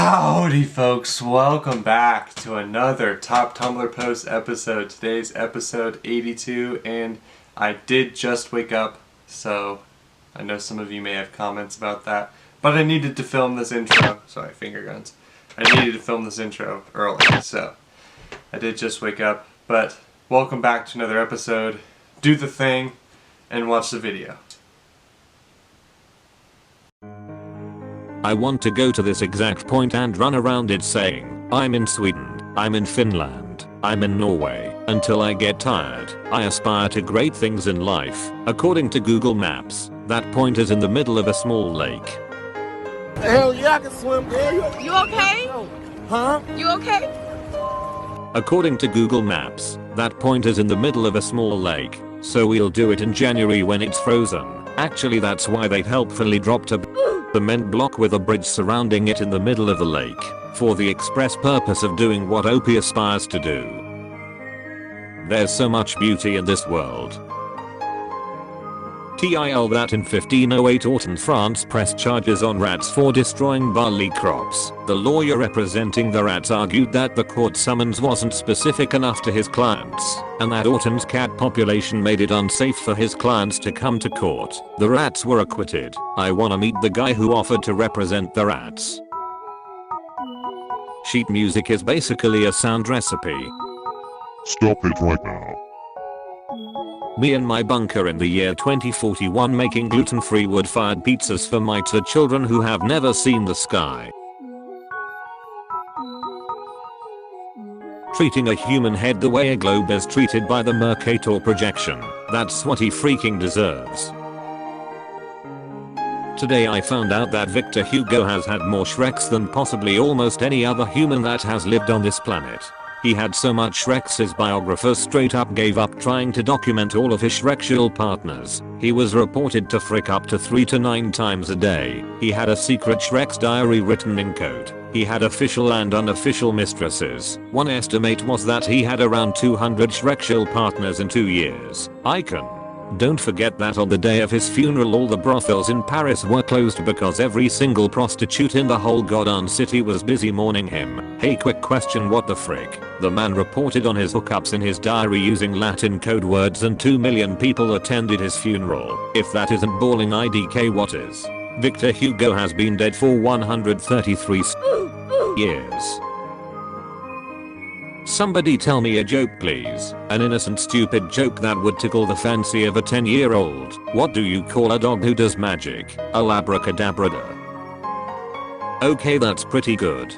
Howdy folks, welcome back to another Top Tumblr Post episode. Today's episode 82 and I did just wake up, so I know some of you may have comments about that, but I needed to film this intro. Sorry, finger guns. I needed to film this intro early, so I did just wake up, but welcome back to another episode. Do the thing and watch the video. I want to go to this exact point and run around it saying, I'm in Sweden, I'm in Finland, I'm in Norway, until I get tired. I aspire to great things in life. According to Google Maps, that point is in the middle of a small lake. Hell yeah, I can swim, girl. You okay? Huh? You okay? According to Google Maps, that point is in the middle of a small lake, so we'll do it in January when it's frozen. Actually, that's why they helpfully dropped a cement block with a bridge surrounding it in the middle of the lake, for the express purpose of doing what OP aspires to do. There's so much beauty in this world. TIL that in 1508 Autun, France pressed charges on rats for destroying barley crops. The lawyer representing the rats argued that the court summons wasn't specific enough to his clients, and that Autun's cat population made it unsafe for his clients to come to court. The rats were acquitted. I wanna meet the guy who offered to represent the rats. Sheet music is basically a sound recipe. Stop it right now. Me and my bunker in the year 2041 making gluten-free wood-fired pizzas for my 2 children who have never seen the sky. Treating a human head the way a globe is treated by the Mercator projection. That's what he freaking deserves. Today I found out that Victor Hugo has had more Shreks than possibly almost any other human that has lived on this planet. He had so much Shreks his biographers straight up gave up trying to document all of his Shreksual partners. He was reported to frick up to 3 to 9 times a day. He had a secret Shrek's diary written in code. He had official and unofficial mistresses. One estimate was that he had around 200 Shreksual partners in 2 years. Don't forget that on the day of his funeral all the brothels in Paris were closed because every single prostitute in the whole goddamn city was busy mourning him. Hey, quick question, what the frick? The man reported on his hookups in his diary using Latin code words and 2 million people attended his funeral. If that isn't balling IDK, what is? Victor Hugo has been dead for 133 years. Somebody tell me a joke please. An innocent stupid joke that would tickle the fancy of a 10-year-old. What do you call a dog who does magic? A labracadabra. Okay, that's pretty good.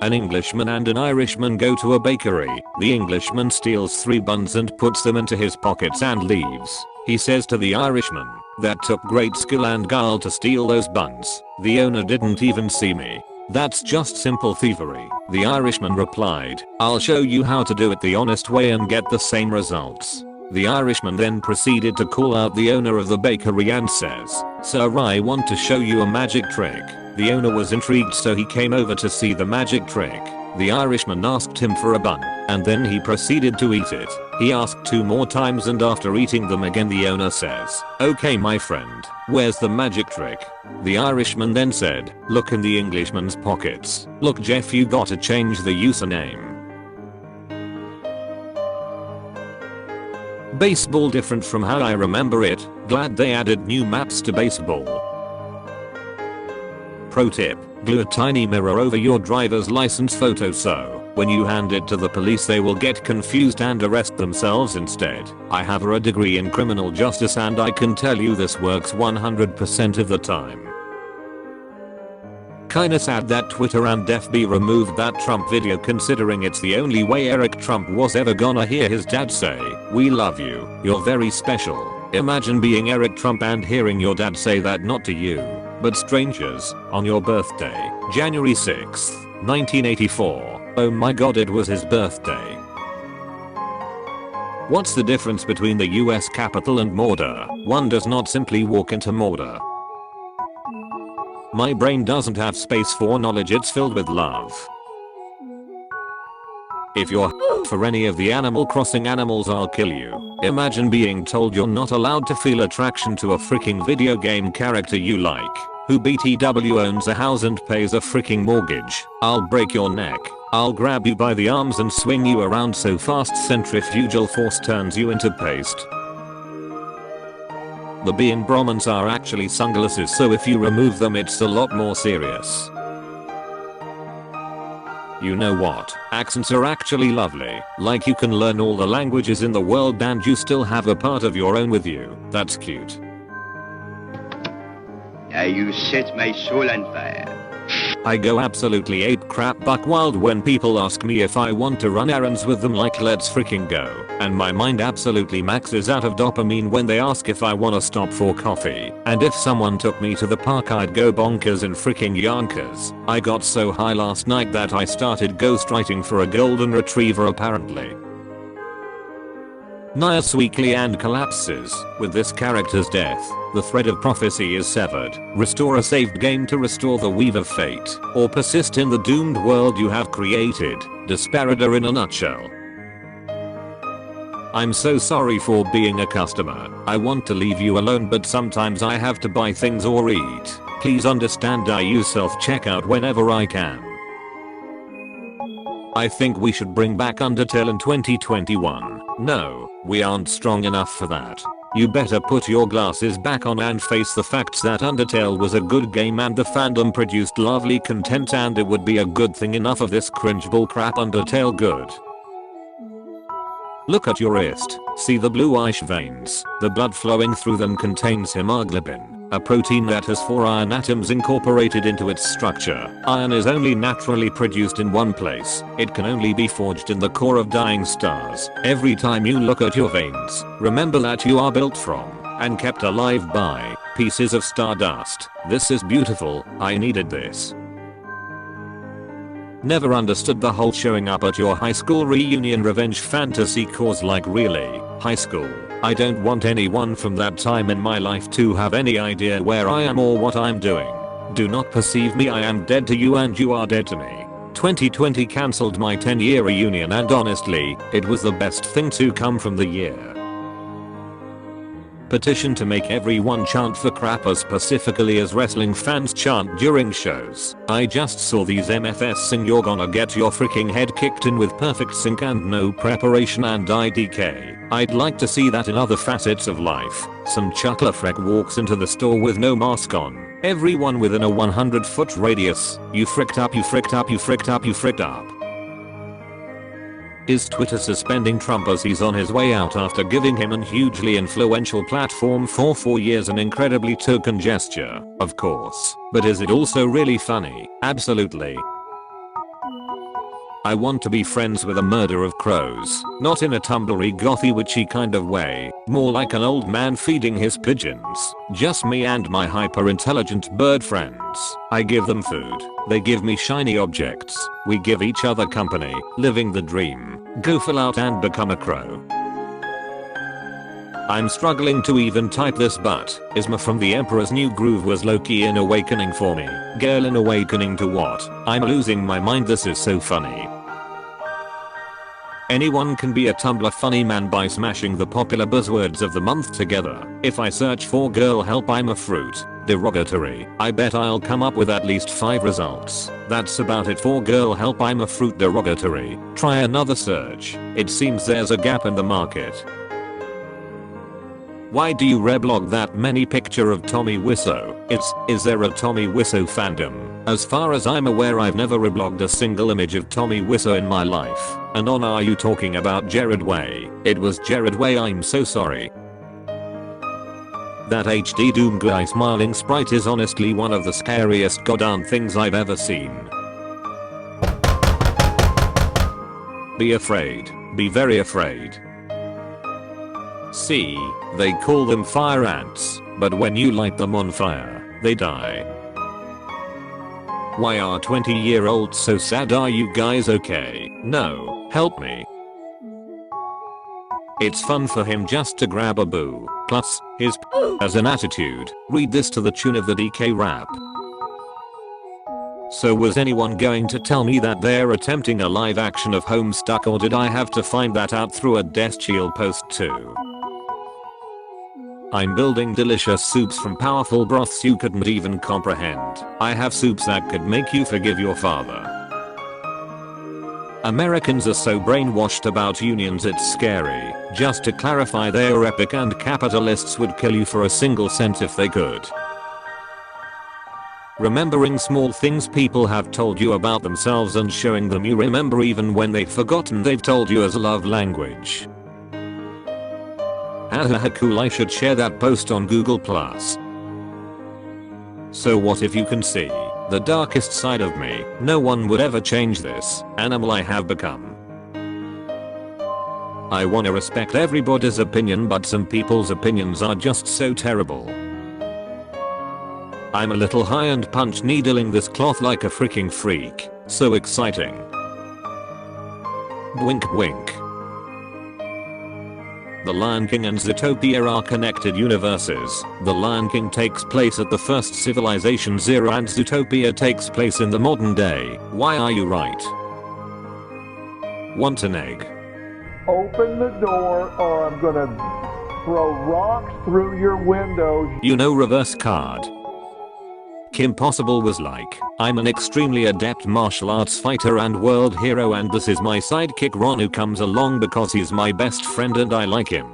An Englishman and an Irishman go to a bakery. The Englishman steals 3 buns and puts them into his pockets and leaves. He says to the Irishman, "That took great skill and guile to steal those buns. The owner didn't even see me. That's just simple thievery." The Irishman replied, "I'll show you how to do it the honest way and get the same results." The Irishman then proceeded to call out the owner of the bakery and says, "Sir, I want to show you a magic trick." The owner was intrigued, so he came over to see the magic trick. The Irishman asked him for a bun, and then he proceeded to eat it. He asked 2 more times, and after eating them again the owner says, "Okay my friend, where's the magic trick?" The Irishman then said, "Look in the Englishman's pockets. Look Jeff, you gotta change the username." Baseball different from how I remember it. Glad they added new maps to baseball. Pro tip, glue a tiny mirror over your driver's license photo so when you hand it to the police they will get confused and arrest themselves instead. I have a degree in criminal justice and I can tell you this works 100% of the time. Kinda sad that Twitter and FB removed that Trump video, considering it's the only way Eric Trump was ever gonna hear his dad say, "We love you, you're very special." Imagine being Eric Trump and hearing your dad say that, not to you, but strangers, on your birthday, January 6th, 1984. Oh my god, it was his birthday. What's the difference between the US Capitol and Mordor? One does not simply walk into Mordor. My brain doesn't have space for knowledge, it's filled with love. If you're for any of the Animal Crossing animals, I'll kill you. Imagine being told you're not allowed to feel attraction to a freaking video game character you like. Who BTW owns a house and pays a freaking mortgage? I'll break your neck. I'll grab you by the arms and swing you around so fast centrifugal force turns you into paste. The B in Brahmins are actually sunglasses, so if you remove them it's a lot more serious. You know what? Accents are actually lovely. Like you can learn all the languages in the world and you still have a part of your own with you. That's cute. Now you set my soul on fire. I go absolutely ape crap buck wild when people ask me if I want to run errands with them, like let's freaking go. And my mind absolutely maxes out of dopamine when they ask if I wanna stop for coffee. And if someone took me to the park I'd go bonkers in freaking Yonkers. I got so high last night that I started ghostwriting for a golden retriever apparently. Nias weakly and collapses. With this character's death, the thread of prophecy is severed. Restore a saved game to restore the weave of fate. Or persist in the doomed world you have created. Desperada in a nutshell. I'm so sorry for being a customer. I want to leave you alone but sometimes I have to buy things or eat. Please understand I use self-checkout whenever I can. I think we should bring back Undertale in 2021. No, we aren't strong enough for that. You better put your glasses back on and face the facts that Undertale was a good game and the fandom produced lovely content, and it would be a good thing enough of this cringe bullcrap Undertale good. Look at your wrist. See the bluish veins. The blood flowing through them contains hemoglobin, a protein that has 4 iron atoms incorporated into its structure. Iron is only naturally produced in one place. It can only be forged in the core of dying stars. Every time you look at your veins, remember that you are built from, and kept alive by, pieces of stardust. This is beautiful. I needed this. Never understood the whole showing up at your high school reunion revenge fantasy cause, like really, high school. I don't want anyone from that time in my life to have any idea where I am or what I'm doing. Do not perceive me, I am dead to you and you are dead to me. 2020 cancelled my 10-year reunion and honestly, it was the best thing to come from the year. Petition to make everyone chant for crap as specifically as wrestling fans chant during shows. I just saw these MFS sing "You're gonna get your freaking head kicked in" with perfect sync and no preparation and IDK. I'd like to see that in other facets of life. Some chucklerfreck walks into the store with no mask on. Everyone within a 100-foot radius. You fricked up, you fricked up, you fricked up, you fricked up. Is Twitter suspending Trump as he's on his way out after giving him an hugely influential platform for 4 years an incredibly token gesture? Of course. But is it also really funny? Absolutely. I want to be friends with a murder of crows. Not in a Tumblr gothy witchy kind of way. More like an old man feeding his pigeons. Just me and my hyper intelligent bird friends. I give them food. They give me shiny objects. We give each other company. Living the dream. Go full out and become a crow. I'm struggling to even type this, but Isma from The Emperor's New Groove was low-key an awakening for me. Girl, an awakening to what? I'm losing my mind, this is so funny. Anyone can be a Tumblr funny man by smashing the popular buzzwords of the month together. If I search for girl help I'm a fruit, derogatory, I bet I'll come up with at least 5 results. That's about it for girl help I'm a fruit derogatory. Try another search. It seems there's a gap in the market. Why do you reblog that many picture of Tommy Wiseau? Is there a Tommy Wiseau fandom? As far as I'm aware I've never reblogged a single image of Tommy Wiseau in my life. Anon, are you talking about Jared Way? It was Jared Way, I'm so sorry. That HD Doom guy smiling sprite is honestly one of the scariest goddamn things I've ever seen. Be afraid. Be very afraid. See, they call them fire ants, but when you light them on fire, they die. Why are 20-year-olds so sad? Are you guys okay? No, help me. It's fun for him just to grab a boo. Plus, his has an attitude. Read this to the tune of the DK rap. So was anyone going to tell me that they're attempting a live action of Homestuck, or did I have to find that out through a Death Shield post too? I'm building delicious soups from powerful broths you couldn't even comprehend. I have soups that could make you forgive your father. Americans are so brainwashed about unions it's scary. Just to clarify, they're epic and capitalists would kill you for a single cent if they could. Remembering small things people have told you about themselves and showing them you remember even when they've forgotten they've told you as a love language. Hahaha cool, I should share that post on Google+. So what if you can see the darkest side of me? No one would ever change this animal I have become. I wanna respect everybody's opinion, but some people's opinions are just so terrible. I'm a little high and punch needling this cloth like a freaking freak. So exciting. Wink wink. The Lion King and Zootopia are connected universes. The Lion King takes place at the first Civilization Zero and Zootopia takes place in the modern day. Why are you right? Want an egg? Open the door or I'm gonna throw rocks through your windows. You know, reverse card. Kim Possible was like, I'm an extremely adept martial arts fighter and world hero, and this is my sidekick Ron, who comes along because he's my best friend and I like him.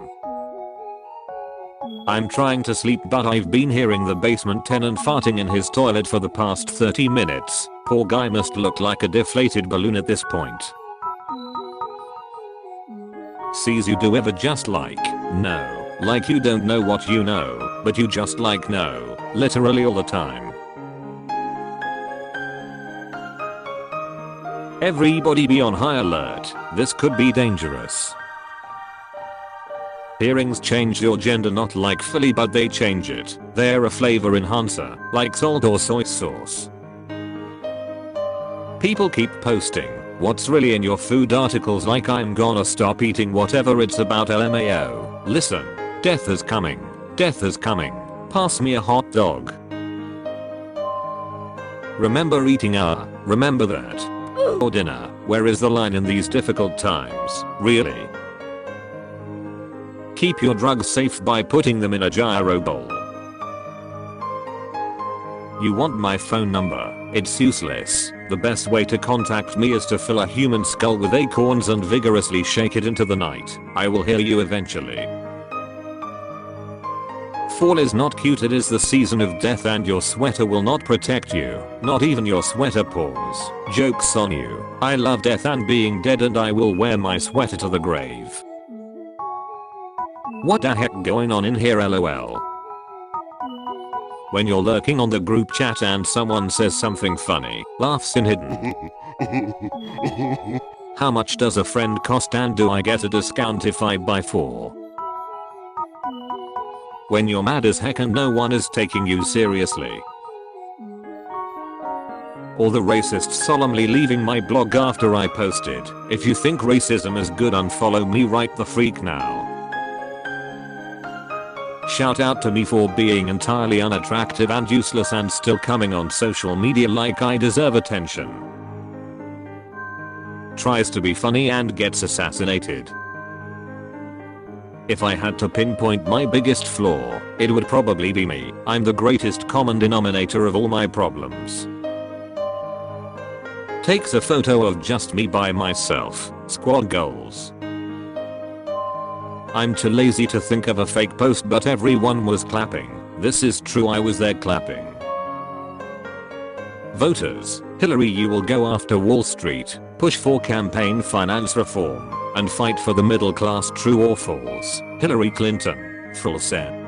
I'm trying to sleep but I've been hearing the basement tenant farting in his toilet for the past 30 minutes. Poor guy must look like a deflated balloon at this point. Sees you do ever just like, no. Like you don't know what you know, but you just like no. Literally all the time. Everybody be on high alert. This could be dangerous. Earrings change your gender, not like Philly, but they change it. They're a flavor enhancer, like salt or soy sauce. People keep posting what's really in your food articles like I'm gonna stop eating whatever it's about, LMAO. Listen, death is coming. Death is coming. Pass me a hot dog. Remember eating remember that. Or dinner. Where is the line in these difficult times? Really? Keep your drugs safe by putting them in a gyro bowl. You want my phone number? It's useless. The best way to contact me is to fill a human skull with acorns and vigorously shake it into the night. I will hear you eventually. Fall is not cute, it is the season of death and your sweater will not protect you. Not even your sweater paws. Joke's on you. I love death and being dead and I will wear my sweater to the grave. What the heck going on in here, lol? When you're lurking on the group chat and someone says something funny, laughs in hidden. How much does a friend cost and do I get a discount if I buy 4? When you're mad as heck and no one is taking you seriously. Or the racist solemnly leaving my blog after I posted. If you think racism is good, unfollow me right the freak now. Shout out to me for being entirely unattractive and useless and still coming on social media like I deserve attention. Tries to be funny and gets assassinated. If I had to pinpoint my biggest flaw, it would probably be me. I'm the greatest common denominator of all my problems. Takes a photo of just me by myself. Squad goals. I'm too lazy to think of a fake post, but everyone was clapping. This is true, I was there clapping. Voters, Hillary, you will go after Wall Street, push for campaign finance reform, and fight for the middle class, true or false. Hillary Clinton. Full send.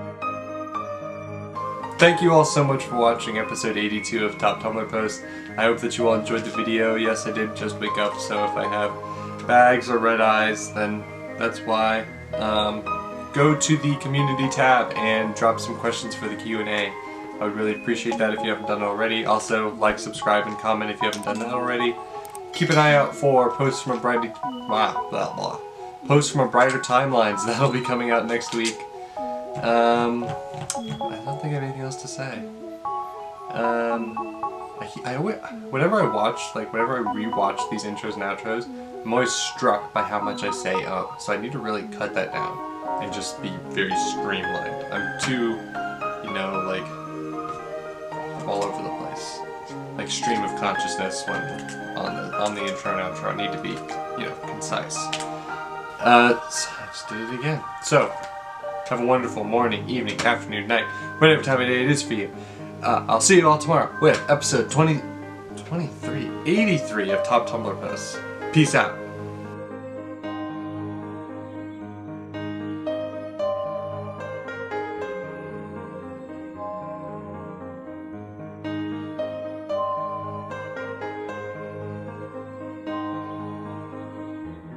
Thank you all so much for watching episode 82 of Top Tumblr Post. I hope that you all enjoyed the video. Yes, I did just wake up, so if I have bags or red eyes, then that's why. Go to the community tab and drop some questions for the Q&A. I would really appreciate that if you haven't done it already. Also, like, subscribe, and comment if you haven't done that already. Keep an eye out for posts from a brighter timelines. That'll be coming out next week. I don't think I have anything else to say. Whenever I rewatch these intros and outros, I'm always struck by how much I say so I need to really cut that down. and just be very streamlined. I'm too, you know, like, all over the place. Like stream of consciousness when on the intro and outro. I need to be, you know, concise. So I just did it again. So, have a wonderful morning, evening, afternoon, night, whatever time of day it is for you. I'll see you all tomorrow with episode 83 of Top Tumblr Posts. Peace out.